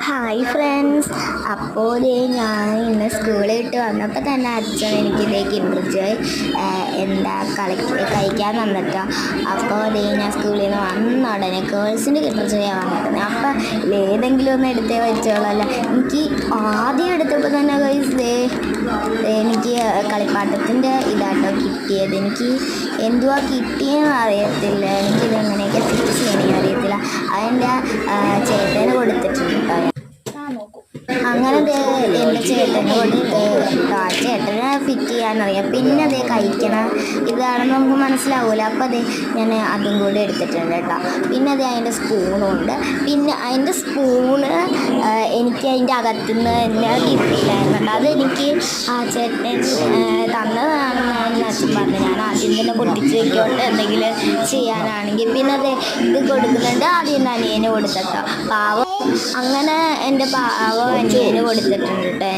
Hi friends. അപ്പോൾ ഞാൻ ഇന്ന് സ്കൂളിൽ വിട്ട് വന്നപ്പോൾ തന്നെ അച്ഛൻ എനിക്ക് കിൻഡർ ജോയ് കഴിക്കാൻ തന്നിട്ടോ. അപ്പോൾ ഞാൻ സ്കൂളിൽ നിന്ന് വന്ന ഉടനെ ഗേൾസിൻ്റെ കിൻഡർ ജോയാണ് വാങ്ങിക്കുന്നത്. അപ്പം ഏതെങ്കിലും ഒന്ന് എടുത്തേ വെച്ചോളല്ല. എനിക്ക് ആദ്യം എടുത്തപ്പോൾ തന്നെ എനിക്ക് കളിപ്പാട്ടത്തിൻ്റെ ഇതാട്ടോ കിട്ടിയത്. എനിക്ക് എന്തുവാ കിട്ടിയെന്ന് അറിയത്തില്ല, എനിക്കിതെങ്ങനെയൊക്കെ ഫിക്സ് ചെയ്യണമെന്ന് അറിയത്തില്ല. അതെൻ്റെ ചേട്ടന് കൊടുത്തിട്ടുണ്ട് കേട്ടോ. അങ്ങനെ എൻ്റെ ചേട്ടന് കൊടുത്ത് ചേട്ടന് ഫിറ്റ് ചെയ്യാനറിയാം. പിന്നെ കഴിക്കണം ഇതാണെന്ന് നമുക്ക് മനസ്സിലാവില്ല. അപ്പോൾ ഞാൻ അതും കൂടി എടുത്തിട്ടുണ്ട് കേട്ടോ. പിന്നെ അതിൻ്റെ സ്പൂണുണ്ട്. പിന്നെ അതിൻ്റെ സ്പൂണ് എനിക്ക് അതിൻ്റെ അകത്തുനിന്ന് തന്നെ കിട്ടിയില്ലായിരുന്നു. അതെനിക്ക് ആ ചേട്ടൻ തന്നതാണെന്ന് അച്ഛൻ പറഞ്ഞു. ഞാൻ ആദ്യം തന്നെ പൊട്ടിച്ച് വയ്ക്കോട്ടെ എന്തെങ്കിലും ചെയ്യാനാണെങ്കിൽ. പിന്നെ ഇത് കൊടുക്കുന്നുണ്ട്. ആദ്യം തന്നെ അനിയന് കൊടുത്തിട്ടോ. പാവം അങ്ങനെ എൻ്റെ പാവം അനിയന് കൊടുത്തിട്ടുണ്ട് കേട്ടോ.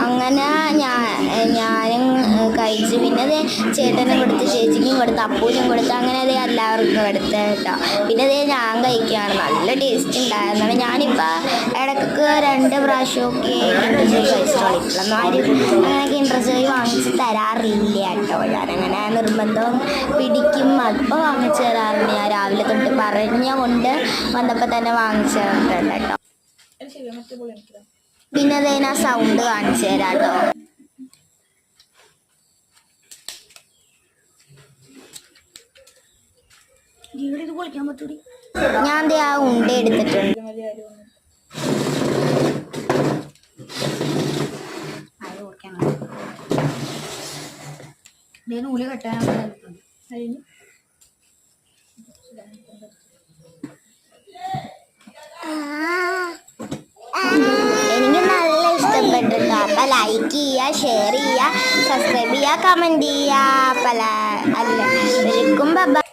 അങ്ങനെ ഞാനും കഴിച്ചു. പിന്നെ ചേട്ടനും കൊടുത്ത്, ചേച്ചിക്കും കൊടുത്ത്, അപ്പൂനും കൊടുത്ത്, അങ്ങനെ എല്ലാവർക്കും കൊടുത്ത് കേട്ടോ. പിന്നെ ഞാൻ കഴിക്കുകയാണ്. നല്ല ടേസ്റ്റ് ഉണ്ടായിരുന്നു. ഞാനിപ്പോൾ ഇടയ്ക്ക് 2 പ്രാവശ്യമൊക്കെ കിൻഡർ ജോയ് കഴിച്ചിട്ടുള്ളൂ. ഇപ്പോഴൊന്നും ആരും അങ്ങനെ കിൻഡർ ജോയ് വാങ്ങിച്ച് തരാറില്ല കേട്ടോ. ഞാനങ്ങനെ നിർബന്ധം പിടിക്കും അപ്പോൾ വാങ്ങിച്ച് തരാറുണ്ട്. ഞാൻ രാവിലെ തൊട്ട് പറഞ്ഞുകൊണ്ട് വന്നപ്പോൾ തന്നെ വാങ്ങിച്ചു തരാറുണ്ട് കേട്ടോ. പിന്നെ ഞാൻ സൗണ്ട് കാണിച്ചു തരാം കേട്ടോ. ഞാൻ ആ ഉണ്ട എടുത്തിട്ടുണ്ട്. നൂല് കെട്ടാൻ എനിക്ക് നല്ല ഇഷ്ടപ്പെട്ടിട്ടോ. അപ്പം ലൈക്ക് ചെയ്യുക, ഷെയർ ചെയ്യുക, സബ്സ്ക്രൈബ് ചെയ്യുക, കമൻറ്റ് ചെയ്യുക. ഒരിക്കും ബൈ.